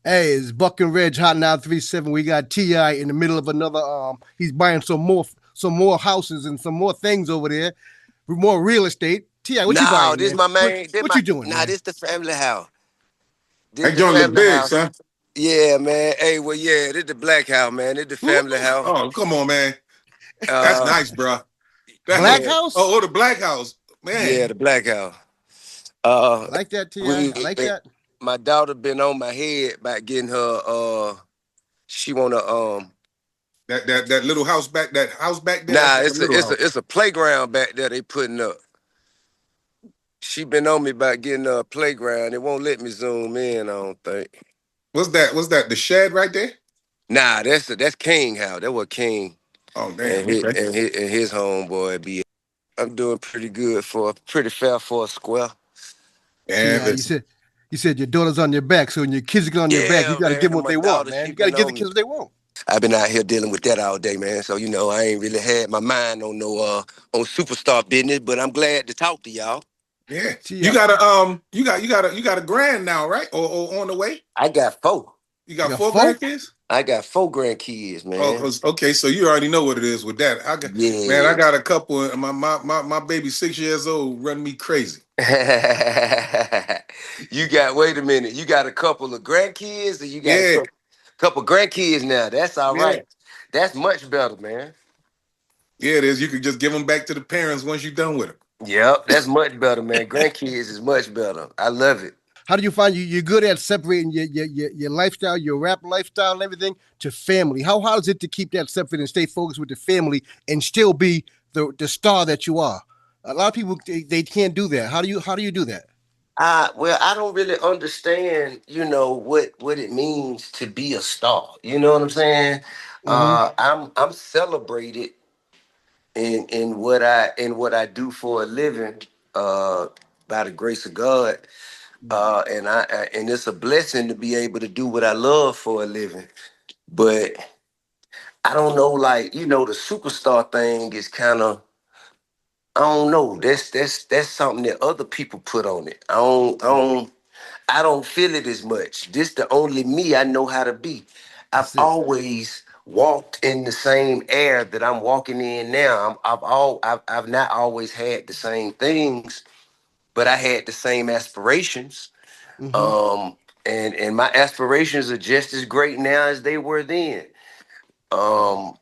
Hey, it's Buck and Reg Hot 937. We got Ti in the middle of another. He's buying some more houses and some more things over there, more real estate. Ti, what you No, buying, this man? my What main. This what my you doing, nah. man? This the family house. This That the joint look family big, house. son. Yeah, man. Hey, well, yeah. This the black house, man. This the Ooh, family house. Oh, come on, man. That's Uh, nice, bro. Black yeah, House. The Black House, man. yeah, the black house. I Uh, like that, Ti. we. I like that. My daughter been on my head about getting her. She wanna. That little house back, that house back there. That's Nah, like a it's a little it's house. a it's a playground back there. They putting up. She been on me about getting a playground. It won't let me zoom in. I don't think. What's that? What's that? The shed right there. Nah, that's King house. That what King Oh, and damn. Okay. his homeboy be. I'm doing pretty good for pretty fair for a square. Ti, And you listen, said you said your daughter's on your back, so when your kids get on your back, you Yeah, got to man. give them what My they want, daughter, man. she You got to been give the on me. kids what they want. I've been out here dealing with that all day, man. So I ain't really had my mind on no on superstar business, but I'm glad to talk to y'all. yeah. Ti, You got a you got a grand now, right? Or on the way? I got four. You you got got four four. grandkids? I got four grandkids, Oh, man. okay. So you already know what it is with that. Man, I Yeah. got a couple. My baby 6 years old, run me crazy. You got, wait a minute, you got a couple of grandkids or you got a Yeah, couple grandkids now. That's all yeah. right. That's much better, man. Yeah, it is. You could just give them back to the parents once you're done with them. Yep, that's much better, man. Grandkids is much better. I love it. How do you find you're good at separating your lifestyle, your rap lifestyle, and everything to family? How hard is it to keep that separate and stay focused with the family and still be the star that you are? A lot of people they can't do that. How do you do that? Well, I don't really understand, what it means to be a star. You know what I'm saying? Mm-hmm. I'm celebrated in what I do for a living, uh, by the grace of God. And it's a blessing to be able to do what I love for a living. But I don't know, like, the superstar thing is kind of, I don't know. That's something that other people put on it. I don't feel it as much. This the only me I know how to be. I've That's it. always walked in the same air that I'm walking in now. I've not always had the same things, but I had the same aspirations. Mm-hmm. Um, and my aspirations are just as great now as they were then. Um,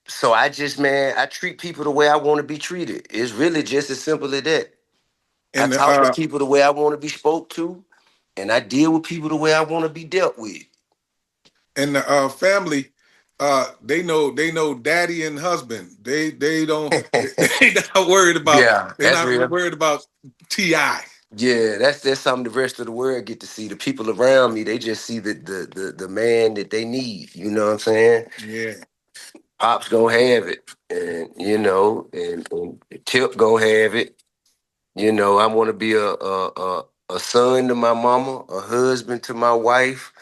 so I treat people the way I want to be treated. It's really just as simple as that. I And talk to people the way I want to be spoke to, and I deal with people the way I want to be dealt with. the family, they know daddy and husband. They don't they not worried about Yeah, they that's not real. worried about Ti. Yeah, that's something the rest of the world get to see. The people around me, they just see the man that they need. You know what I'm saying? Yeah, Pop's gonna have it, and Tip gonna have it. I want to be a son to my mama, a husband to my wife,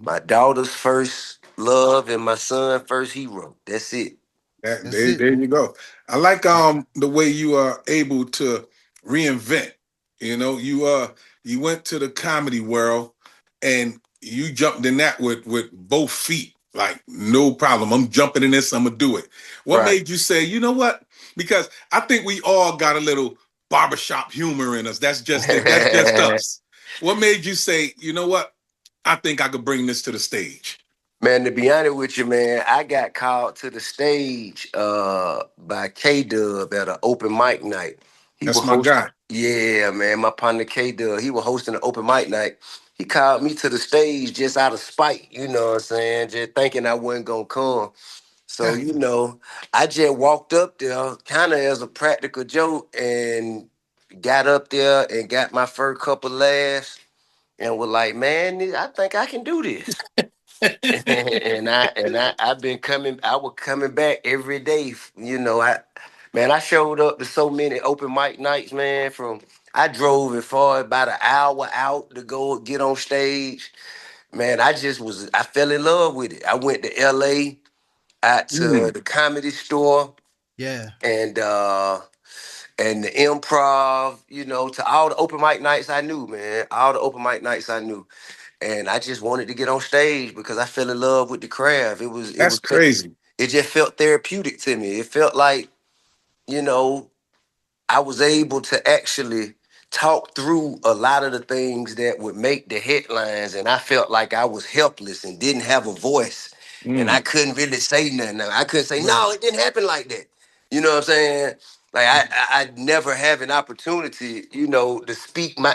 my daughter's first love, and my son first hero. That's it. That's there it. you go. I like the way you are able to reinvent. You went to the comedy world and you jumped in that with both feet. Like, no problem. I'm jumping in this, I'm gonna do it. What Right. made you say, you know what? Because I think we all got a little barbershop humor in us. That's just us. What made you say, you know what? I think I could bring this to the stage. Man, to be honest with you, man, I got called to the stage by K Dub at an open mic night. He That's was my host. guy. Yeah, man, my partner K Dub. He was hosting an open mic night. He called me to the stage just out of spite. You know what I'm saying? Just thinking I wasn't gonna come. So I just walked up there, kind of as a practical joke, and got up there and got my first couple laughs, and was like, "Man, I think I can do this." I've been coming. I was coming back every day. I showed up to so many open mic nights, man. I drove it for about an hour out to go get on stage. Man, I fell in love with it. I went to L.A. out to Mm. the Comedy Store Yeah. and the Improv. To all the open mic nights I knew, man. All the open mic nights I knew. and I just wanted to get on stage because I fell in love with the craft. That's crazy. It just felt therapeutic to me. It felt like, you know, I was able to actually talk through a lot of the things that would make the headlines, and I felt like I was helpless and didn't have a voice, and I Mm. couldn't really say nothing. I couldn't say Right. no, it didn't happen like that. You know what I'm saying? Like I never have an opportunity, to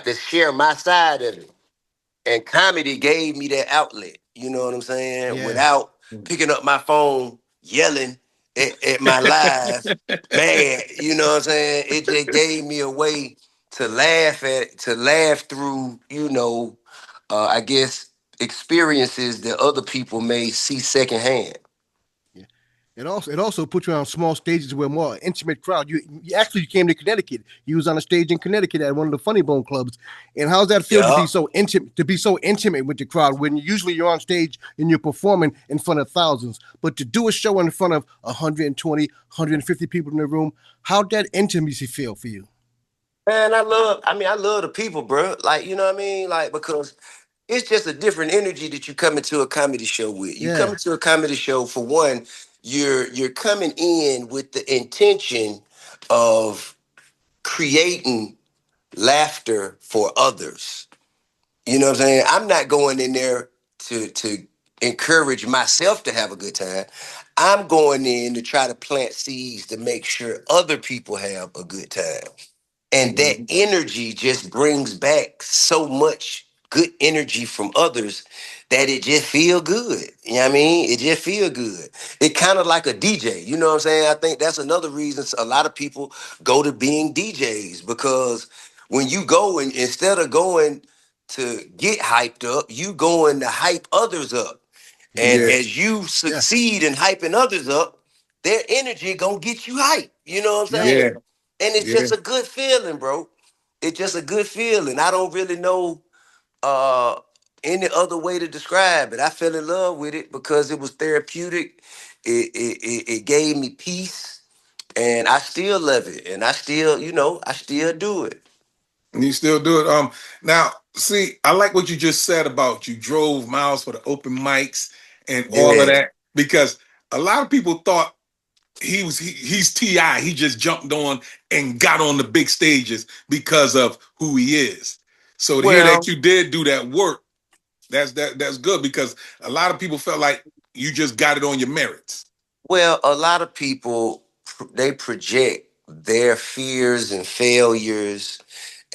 to share my side of it. And comedy gave me that outlet, you know what I'm saying? Yeah. Without picking up my phone, yelling at my live bad, you know what I'm saying? It just gave me a way to laugh through, I guess experiences that other people may see secondhand. Yeah. It also put you on small stages where more intimate crowd. You actually came to Connecticut. You was on a stage in Connecticut at one of the Funny Bone clubs. And how's that feel to Yeah. be so intimate with the crowd when usually you're on stage and you're performing in front of thousands, but to do a show in front of 120, 150 people in the room, how'd that intimacy feel for you? Man, I love the people, bro. Like, you know what I mean? Like, because it's just a different energy that you come into a comedy show with. You come Yeah. into a comedy show for one, you're coming in with the intention of creating laughter for others. You know what I'm saying? I'm not going in there to encourage myself to have a good time. I'm going in to try to plant seeds to make sure other people have a good time. And that Mhm. energy just brings back so much good energy from others that it just feel good. You know what I mean? It just feel good. It kind of like a DJ. You know what I'm saying? I think that's another reason a lot of people go to being DJs, because when you go and instead of going to get hyped up, you going to hype others up. And Yeah, Yes. as you Yeah. succeed in hyping others up, their energy gonna get you hyped. You know what I'm Yep. saying? yeah, And it's yeah. just a good feeling, bro. It's just a good feeling. I don't really know uh any other way to describe it. I fell in love with it because it was therapeutic. It gave me peace, and I still love it. And I still do it. And you still do it. Now, see, I like what you just said about you drove miles for the open mics and all of Yeah. that because a lot of people thought he's Ti. He just jumped on and got on the big stages because of who he is. So to hear that Well, you did do that work, that's good because a lot of people felt like you just got it on your merits. Well, a lot of people they project their fears and failures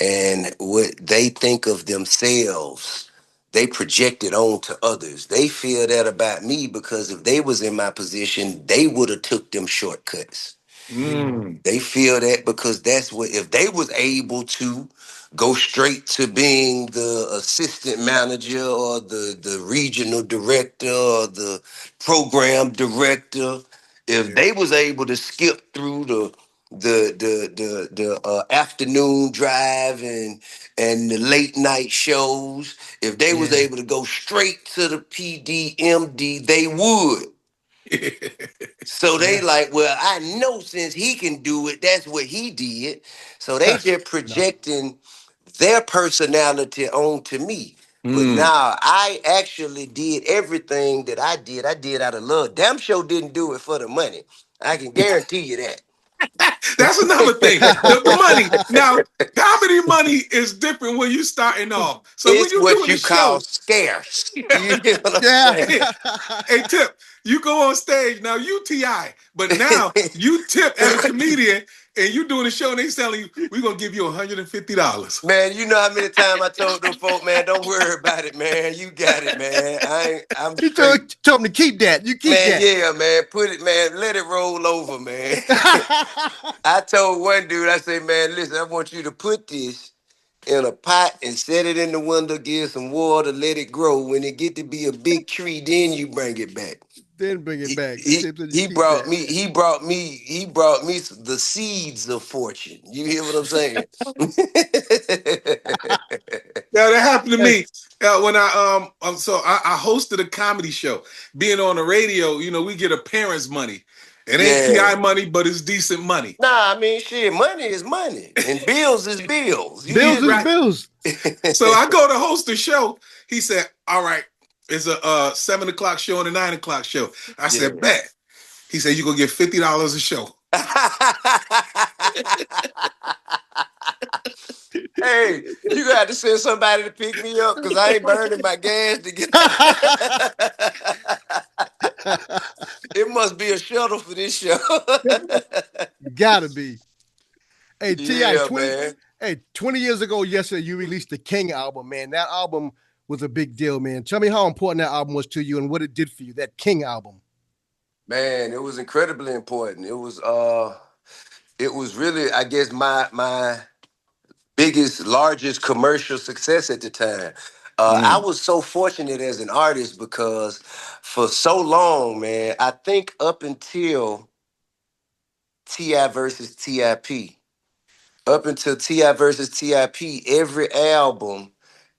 and what they think of themselves. They project it on to others. They feel that about me because if they was in my position, they would have took them shortcuts. Mm. They feel that because that's what if they was able to go straight to being the assistant manager or the regional director or the program director, if Yeah. they was able to skip through the afternoon drive and the late night shows, if they was Yeah. able to go straight to the PDMD, they would. So they Yeah. like, well, I know since he can do it, that's what he did. So they just No. projecting their personality onto me. But Mm. now I actually did everything that I did. I did out of love. Damn sure didn't do it for the money. I can guarantee you that. That's another thing. The money. Now, comedy money is different when you starting off. So when It's you what doing a you call show, scarce. You hear what I'm Yeah. saying? hey Tip, you go on stage now. You Ti, but now you Tip as a comedian, and you doing a show, and they telling you we're gonna give you $150. Man, you know how many times I told them folk, man, don't worry about it, man. You got it, man. I'm You straight. told him to keep that. You keep Man, that. yeah, man. Put it, man. Let it roll over, man. I told one dude, I said, man, listen, I want you to put this in a pot and set it in the window, give some water, let it grow. When it get to be a big tree, then you bring it back. Then bring it He, back. The he, tip said you he keep brought that. me, he brought me, he brought me the seeds of fortune. You hear what I'm saying? Yeah, that happened to Hey, me when I hosted a comedy show. Being on the radio, we get a parent's money. It ain't Yeah. Ti money, but it's decent money. Nah, I mean, shit, money is money, and bills is bills. You bills hear is Right. bills. So I go to host the show, He said, "All right, it's a 7 o'clock show and a 9 o'clock show." I Yeah. said, "Bet." He said, "You gonna get $50 a show." Hey, you got to send somebody to pick me up because I ain't burning my gas to get. It must be a shuttle for this show. You gotta be. Hey, Ti, Yeah, 20, man. hey, 20 years ago yesterday, you released the King album, man. That album was a big deal, man. Tell me how important that album was to you and what it did for you, that King album. Man, it was incredibly important. It was really, I guess, my biggest, largest commercial success at the time. I Mm. was so fortunate as an artist because for so long, man, I think up until Ti versus Tip, up until Ti versus Tip, every album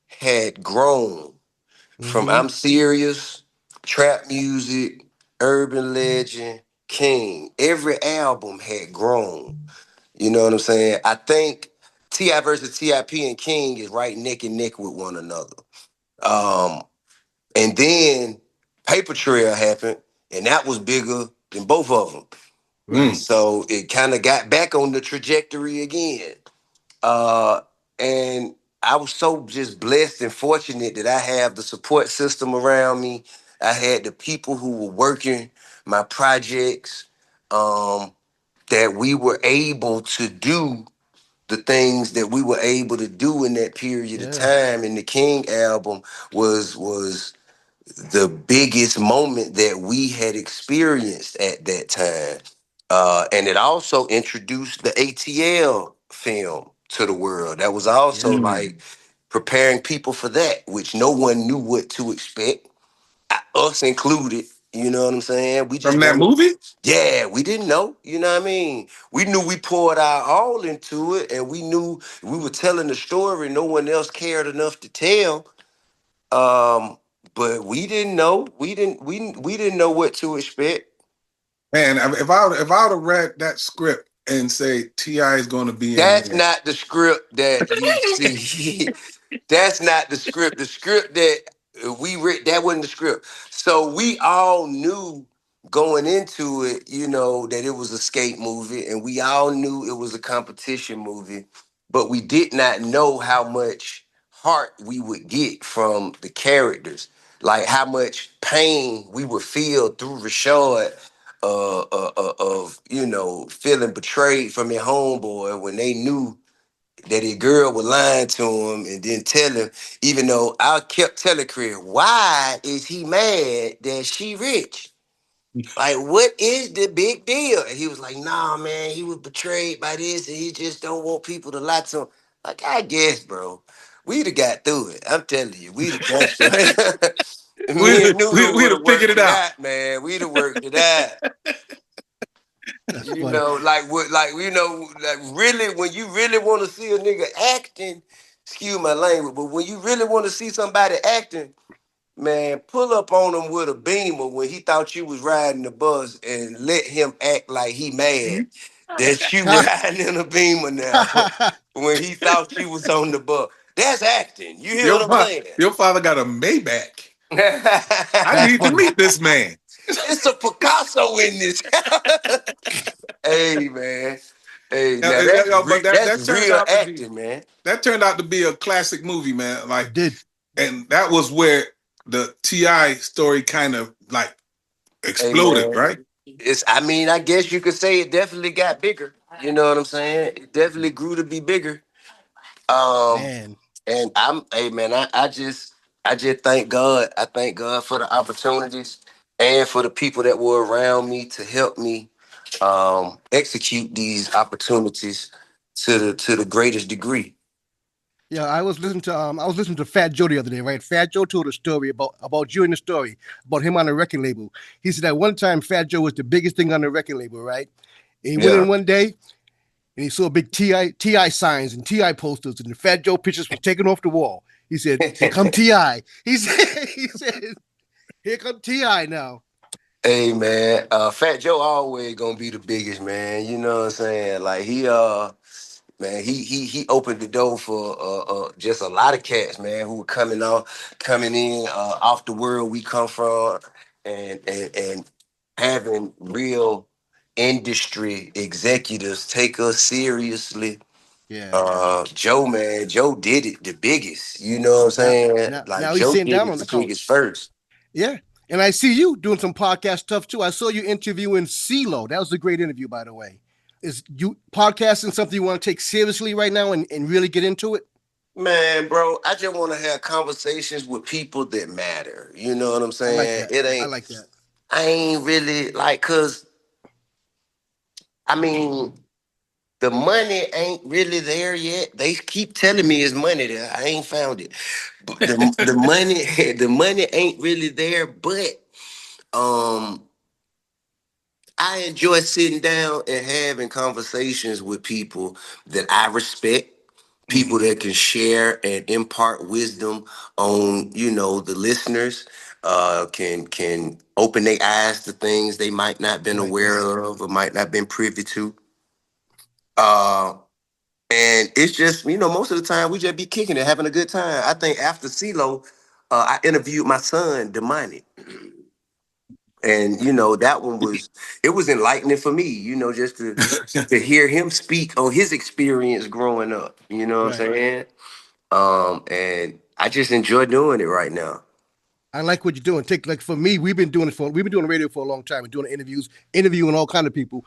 had grown from Mm-hmm. I'm Serious, Trap Music, Urban Legend, King. Every album had grown. You know what I'm saying? I think Ti versus Tip and King is right neck and neck with one another. Um, and then Paper Trail happened, and that was bigger than both of them. Right. Mm. So it kind of got back on the trajectory again. Uh, and I was so just blessed and fortunate that I have the support system around me. I had the people who were working my projects, um, that we were able to do the things that we were able to do in that period of Yeah. time. And the King album was the biggest moment that we had experienced at that time. And it also introduced the ATL film to the world. That was also Yeah. like preparing people for that, which no one knew what to expect, us included. You know what I'm saying? We just From that wanted, movie? yeah, we didn't know. You know what I mean? We knew we poured our all into it, and we knew we were telling the story no one else cared enough to tell. Um, but we didn't know. We didn't know what to expect. Man, if I would have read that script and say Ti is going to be in That's there. not the script that you see. That's not the script. The script that we read, that wasn't the script. So we all knew going into it, that it was a skate movie, and we all knew it was a competition movie, but we did not know how much heart we would get from the characters, like how much pain we would feel through Rashad. Of feeling betrayed from your homeboy when they knew that his girl was lying to him and didn't tell him, even though I kept telling Chris, why is he mad that she rich? Like, what is the big deal? And he was like, nah, man, he was betrayed by this and he just don't want people to lie to him. Like, I guess, bro, we'd have got through it. I'm telling you, we'd have done it. Me we and we Noodle we'd would have have figured worked it it out. out, man. We'd have worked it out. That's funny. Like what, like like really, when you really want to see a nigga acting, excuse my language, but when you really want to see somebody acting, man, pull up on him with a beamer when he thought you was riding the bus and let him act like he mad that you riding in a beamer now when he thought you was on the bus. That's acting. You hear what I'm saying? Your father got a Maybach. I That's need to funny. meet this man. It's a Picasso in this. Hey man. Hey, now But that's real acting, man. that turned out to be a classic movie, man. It Like, did. and that was where the Ti story kind of like Hey exploded, man. right? I mean, I guess you could say it definitely got bigger. You know what I'm saying? It definitely grew to be bigger. Um, Man. and hey man, I just thank God. I thank God for the opportunities and for the people that were around me to help me execute these opportunities to the greatest degree. Yeah, I was listening to Fat Joe the other day, right? Fat Joe told a story about you in the story, about him on a record label. He said that one time Fat Joe was the biggest thing on the record label, right? And he went Yeah. in one day and he saw big Ti signs and Ti posters, and the Fat Joe pictures was taken off the wall. He said, "Here come Ti." He said, "Here come Ti now." Hey man, Fat Joe always gonna be the biggest man. You know what I'm saying? Like man. He opened the door for just a lot of cats, man, who were coming in off the world we come from, and having real industry executives take us seriously. Yeah. Joe, man, Joe did it the biggest. You know what I'm Now, saying? now, Like now he's Joe sitting did down it on the the biggest couch. first. Yeah. And I see you doing some podcast stuff too. I saw you interviewing CeeLo. That was a great interview, by the way. Is you podcasting something you want to take seriously right now and really get into it? Man, bro, I just want to have conversations with people that matter. You know what I'm I like saying? that. It I ain't. like that. I ain't really like, cause I mean, the money ain't really there yet. They keep telling me it's money there. I ain't found it. But the money the money ain't really there. But um, I enjoy sitting down and having conversations with people that I respect, people Mhm. that can share and impart wisdom on, the listeners, can open their eyes to things they might not I been like aware that. of or might not been privy to. Uh, and it's just, most of the time we just be kicking it, having a good time. I think after CeeLo, I interviewed my son, Demani. And that one was enlightening for me, just to hear him speak on his experience growing up. You know what I'm Right. saying? And I just enjoy doing it right now. I like what you're doing. Take like for me, we've been doing radio for a long time. We're doing interviews, interviewing all kind of people.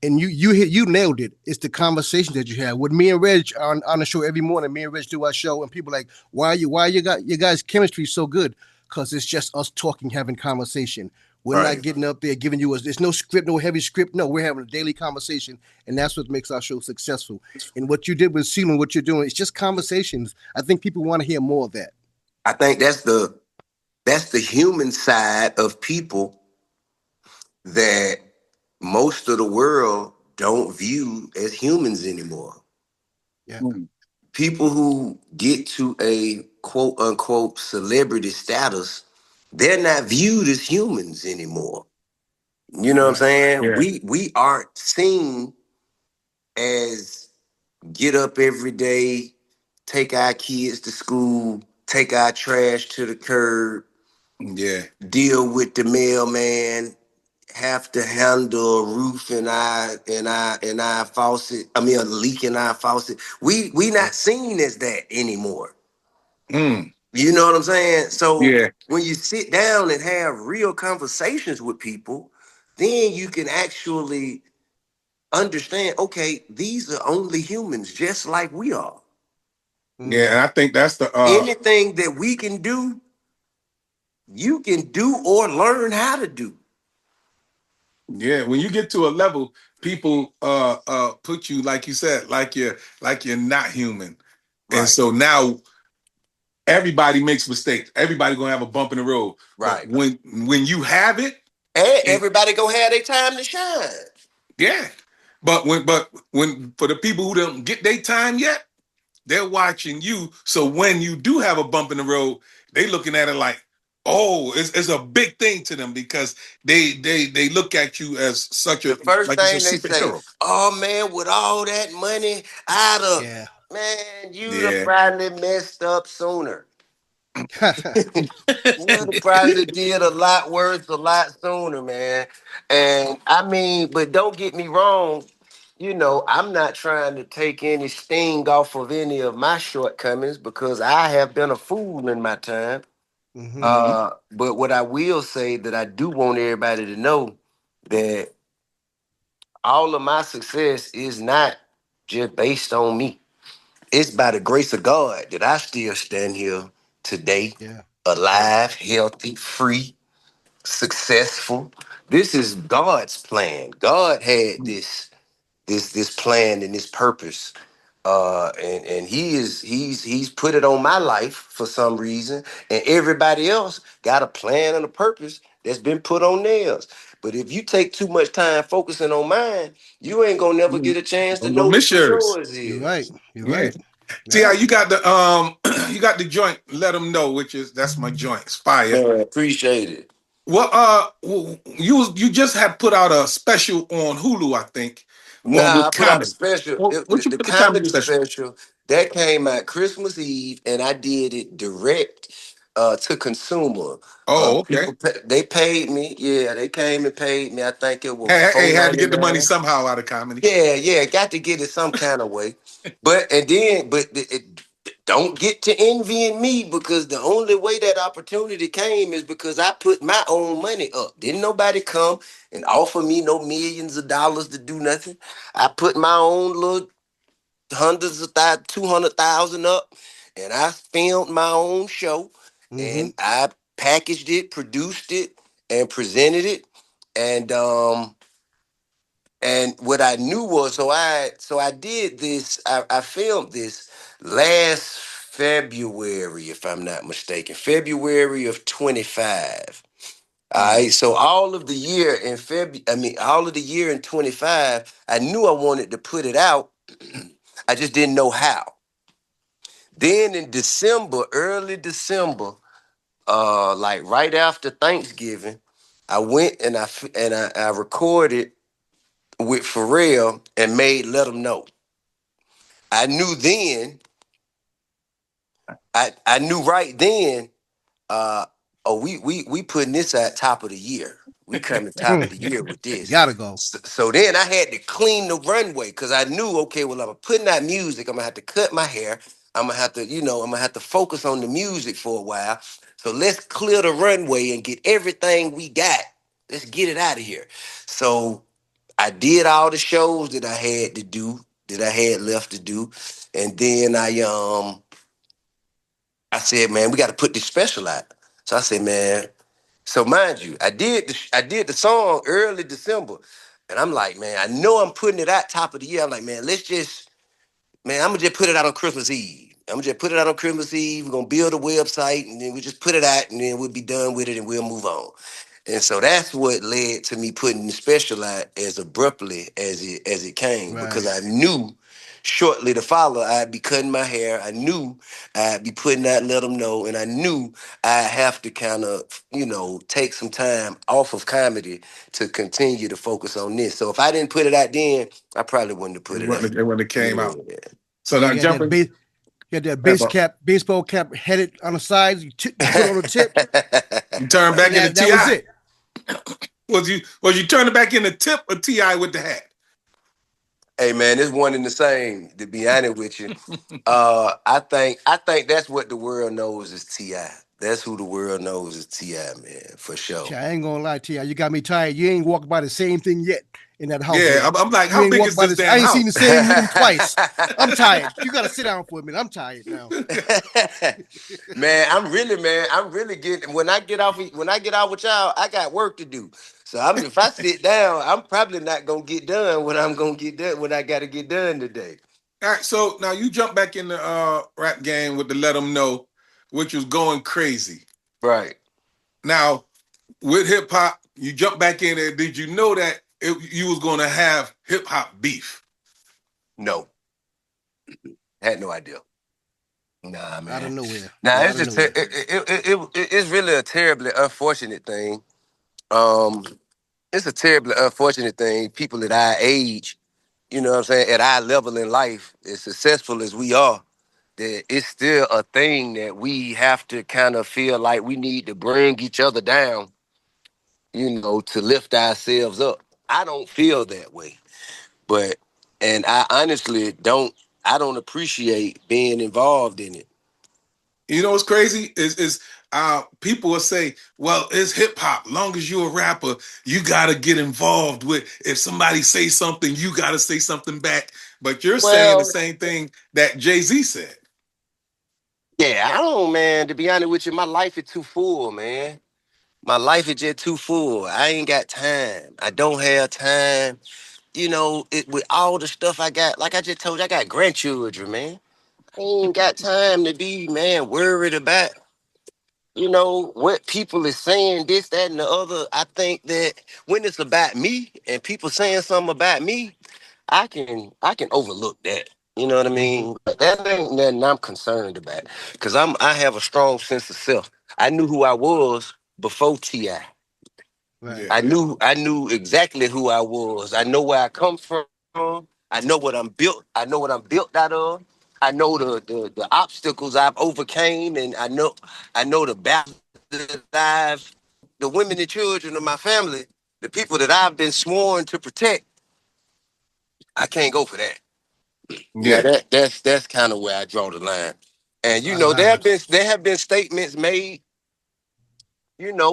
And you nailed it. It's the conversation that you have with me and Reg on the show every morning. Me and Reg do our show, and people are like, why you got your guys' chemistry so good? Because it's just us talking, having conversation. We're not Right. getting up there giving you there's no script, no heavy script. No, we're having a daily conversation, and that's what makes our show successful. And what you did with Sealing, what you're doing, it's just conversations. I think people want to hear more of that. I think that's the human side of people that most of the world don't view as humans anymore. Yeah. Mm. People who get to a quote unquote celebrity status, they're not viewed as humans anymore. You know what I'm Right. saying? Yeah. We aren't seen as get up every day, take our kids to school, take our trash to the curb, Yeah. deal with the mailman, have to handle a roof in our faucet. I mean, a leak in our faucet. We Yeah. not seen as that anymore. Mm. You know what I'm saying? So Yeah. when you sit down and have real conversations with people, then you can actually understand, okay, these are only humans just like we are. Yeah. And Mm. I think that's the Anything that we can do, you can do or learn how to do. yeah, when you get to a level, people put you, like you said, like you're not human. And Right, so now everybody makes mistakes. Everybody gonna have a bump in the road. But right. when you have it, And and everybody gonna have their time to shine. yeah. But when for the people who don't get their time yet, they're watching you. So when you do have a bump in the road, they looking at it like, oh, it's a big thing to them because they look at you as such The a, first like you said, thing they say, superhero. oh man, with all that money, I'd have, Yeah. man, you'd have Yeah. probably messed up sooner. You'd have probably did a lot worse a lot sooner, man. And I mean, but don't get me wrong, I'm not trying to take any sting off of any of my shortcomings because I have been a fool in my time. hmm Mhm. But what I will say that I do want everybody to know that all of my success is not just based on me. It's by the grace of God that I still stand here today, Yeah. Yeah. alive, healthy, free, successful. This is God's plan. God had this plan and this purpose. And he's put it on my life for some reason, and everybody else got a plan and a purpose that's been put on theirs. But if you take too much time focusing on mine, you ain't gonna never get a chance to Don't go know miss what yours. yours You're right. is. You're Yeah. right. See how Yeah. you got the you got the joint. Let them know, which is that's my joint. It's fire. Man, appreciate it. Well, you just had put out a special on Hulu, I think. or Nah, I with put out a comedy? special. What you The put the comedy comedy special? special that came out Christmas Eve, and I did it direct to consumer. Oh, okay. They paid me. Yeah, they came and paid me. I think it was Hey, had to get the money $4.99. somehow out of comedy. Yeah, yeah, got to get it some kind of way. Don't get to envying me because the only way that opportunity came is because I put my own money up. Didn't nobody come and offer me no millions of dollars to do nothing. I put my own little hundreds of 200,000 up, and I filmed my own show, Mm-hmm. and I packaged it, produced it, and presented it, and what I knew was so I did this. I filmed this last February, if I'm not mistaken, February of 25. All Mm-hmm. right, so all of the year in February, I mean, all of the year in 25, I knew I wanted to put it out. I just didn't know how. Then in December, early December, like right after Thanksgiving, I went and I recorded with Pharrell and made Let 'Em Know. I knew then, I knew right then, uh, oh, we putting this at top of the year. We coming top of the year with this. Gotta go. So then I had to clean the runway because I knew, okay, well, I'm putting out music. I'm gonna have to cut my hair. I'm gonna have to, I'm gonna have to focus on the music for a while. So let's clear the runway and get everything we got. Let's get it out of here. So I did all the shows that I had to do, that I had left to do, and then I said, man, we got to put this special out. So I said, man. So mind you, I did the song early December, and I'm like, man, I know I'm putting it out top of the year. I'm like, man, I'm gonna just put it out on Christmas Eve. I'm gonna just put it out on Christmas Eve. We're gonna build a website, and then we just put it out, and then we'll be done with it, and we'll move on. And so that's what led to me putting the special out as abruptly as it came, because Right. I knew shortly to follow I'd be cutting my hair. I knew I'd be putting out Let 'Em Know, and I knew I'd have to kind of take some time off of comedy to continue to focus on this. So if I didn't put it out then, I probably wouldn't have put it out. When it came out. Yeah. So Yeah, now you got that jumping. base. You got that base cap, baseball cap headed on the sides. You put it on the tip, You turn back and into that was Ti. it. Was you turning back into Tip or Ti with the hat? Hey man, it's one and the same. To be honest with you, I think that's what the world knows is Ti. That's who the world knows is Ti, man, for sure. I ain't gonna lie to you. You got me tired. You ain't walked by the same thing yet in that house Yeah, yet. I'm like, You how ain't big walked is by this this. I damn ain't seen the house? same room twice. I'm tired. You gotta sit down for a minute. I'm tired now. Man, I'm really getting when I get out with y'all, I got work to do. So if I sit down, I'm probably not gonna get done what I'm gonna get done, what I gotta get done today. All right, so now you jump back in the rap game with the Let 'Em Know, which was going crazy. Right. Now with hip hop, you jump back in there. Did you know that you was going to have hip hop beef? No. Had no idea. Nah, Out of man. nowhere. Nah, Yeah, it's out of just nowhere. it's really a terribly unfortunate thing. Um, it's a terribly unfortunate thing. People at our age, you know what I'm saying, at our level in life, as successful as we are, that it's still a thing that we have to kind of feel like we need to bring each other down, to lift ourselves up. I don't feel that way, but and I honestly don't appreciate being involved in it. You know what's crazy is people will say, well, it's hip hop. Long as you're a rapper, you got to get involved with. If somebody say something, you got to say something back. But you're saying the Well, same thing that Jay-Z said. yeah, I don't, man. To be honest with you, my life is too full, man. My life is just too full. I ain't got time. I don't have time. With all the stuff I got, like I just told you, I got grandchildren, man. I ain't got time to be, man, worried about, what people is saying, this, that, and the other. I think that when it's about me and people saying something about me, I can overlook that. You know what I Hmm. mean? But that ain't nothing I'm concerned about. Cause I have a strong sense of self. I knew who I was before T.I. Right. Yeah. I knew exactly who I was. I know where I come from. from. I know what I'm built. I know what I'm built out of. I know the obstacles I've overcame, and I know the battles that the women and children of my family, the people that I've been sworn to protect. I can't go for that. Now Yeah. that's kind of where I draw the line. And I there got have you. been statements made,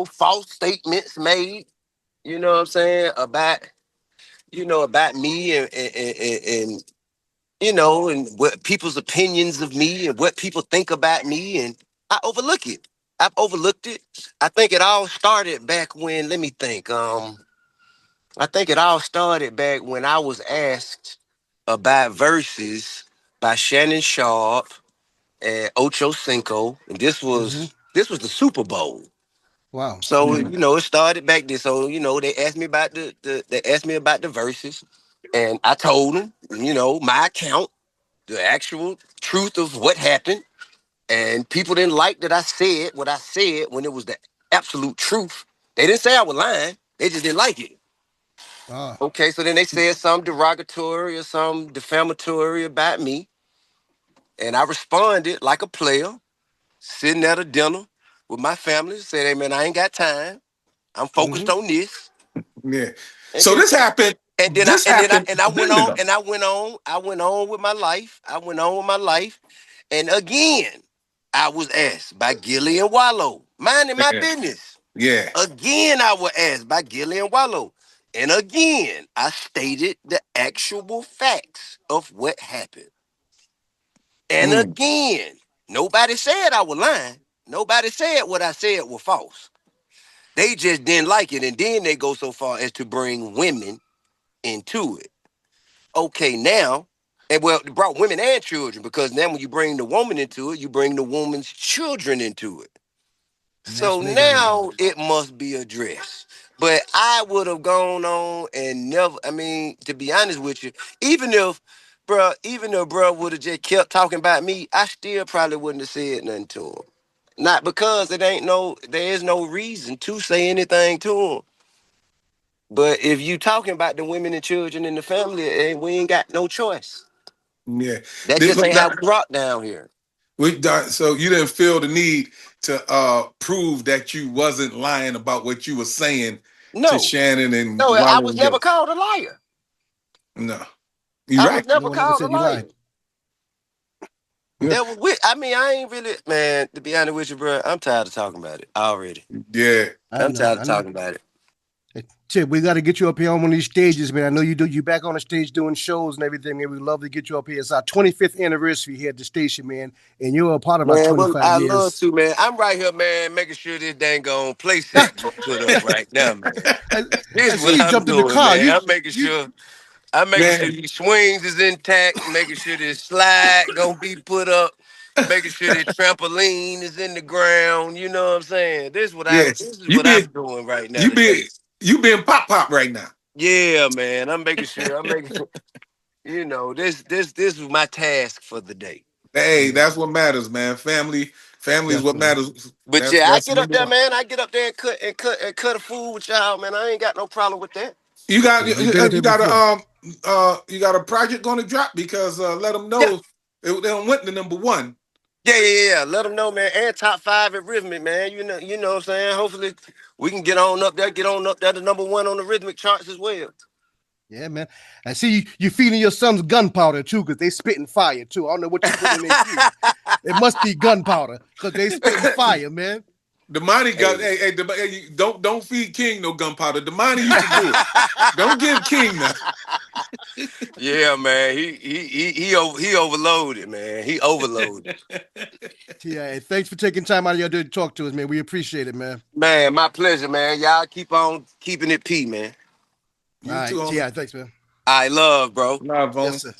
false statements made, what I'm saying, about me and and what people's opinions of me and what people think about me, and I overlook it. I've overlooked it. I think it all started back when. Let me think. I think it all started back when I was asked about verses by Shannon Sharp and Ocho Cinco, and this Hmm. was the Super Bowl. Wow. So Mm. it started back then. So they asked me about they asked me about the verses, and I told them my account, the actual truth of what happened, and people didn't like that I said what I said when it was the absolute truth. They didn't say I was lying. They just didn't like it. Ah. Okay, so then they said some derogatory or some defamatory about me, and I responded like a player, sitting at a dinner with my family, said, "Hey man, I ain't got time. I'm focused Hmm. on this." Yeah. And So then this happened. and then I This and then I happened and I a went minute on ago. and I went on. I went on with my life. I went on with my life. And again, I was asked by Gilly and Wallow, minding my Yeah. business. Yeah. Again, I was asked by Gilly and Wallow. And again, I stated the actual facts of what happened. And Mm. again, nobody said I was lying. Nobody said what I said was false. They just didn't like it. And then they go so far as to bring women into it. Okay, now, and well, it brought women and children, because now when you bring the woman into it, you bring the woman's children into it. And that's So when they got now involved. it must be addressed. But I would have gone on and never, I mean, to be honest with you, even if bruh would have just kept talking about me, I still probably wouldn't have said nothing to him. Not because there is no reason to say anything to him. But if you talking about the women and children in the family, we ain't got no choice. Yeah. That This, just but ain't how we rock down here. so you didn't feel the need to prove that you wasn't lying about what you were saying to No, Shannon and no, I Wallow was and never Gil. called a liar. No. You're I right. was No never one ever called a said you liar. lied. Yeah. That was I mean, I ain't really, man. To be honest with you, bro, I'm tired of talking about it already. Yeah. I I'm know. tired of I know. talking about it. Hey, Chip, we got to get you up here on one of these stages, man. I know you do. You back on the stage doing shows and everything, man. We'd love to get you up here. It's our 25th anniversary here at the station, man, and you're a part of our Man, well, 25 I love years. to, man. I'm right here, man, making sure this dang on play set get put up right now, man. I, This I is see what you I'm jumped in the doing, car. man. You, I'm making you, sure I'm making sure Man. these swings is intact, making sure this slide gonna be put up, making sure the trampoline is in the ground. You know what I'm saying? Yeah. This is You what been I'm doing right now you been today. you been pop right now. Yeah, man. I'm making this was my task for the day. Hey, yeah, that's what matters, man. Family is what definitely. matters. But yeah, I That's get up number there, one. man. I get up there and cut a fool with y'all, man. I ain't got no problem with that. You got Yeah, we've been up you there got a before. you got a project going to drop because let them Yeah. know they don't went to number one. Yeah. Let them know, man. And top five at Rhythmic, man. You know what I'm saying? Hopefully we can get on up there to number one on the Rhythmic charts as well. Yeah, man. I see you feeding your sons gunpowder too, because they spitting fire too. I don't know what you put in their food. It must be gunpowder because they spitting fire, man. Damani got Hey. hey, don't feed King no gunpowder. Damani used to do it. Don't give King that. Yeah, man. He overloaded, man. He overloaded. Yeah, thanks for taking time out of your day to talk to us, man. We appreciate it, man. Man, my pleasure, man. Y'all keep on keeping it P, man. All You too, right, homie. Ti, thanks, man. I love, bro. Love, Yes, homie. sir.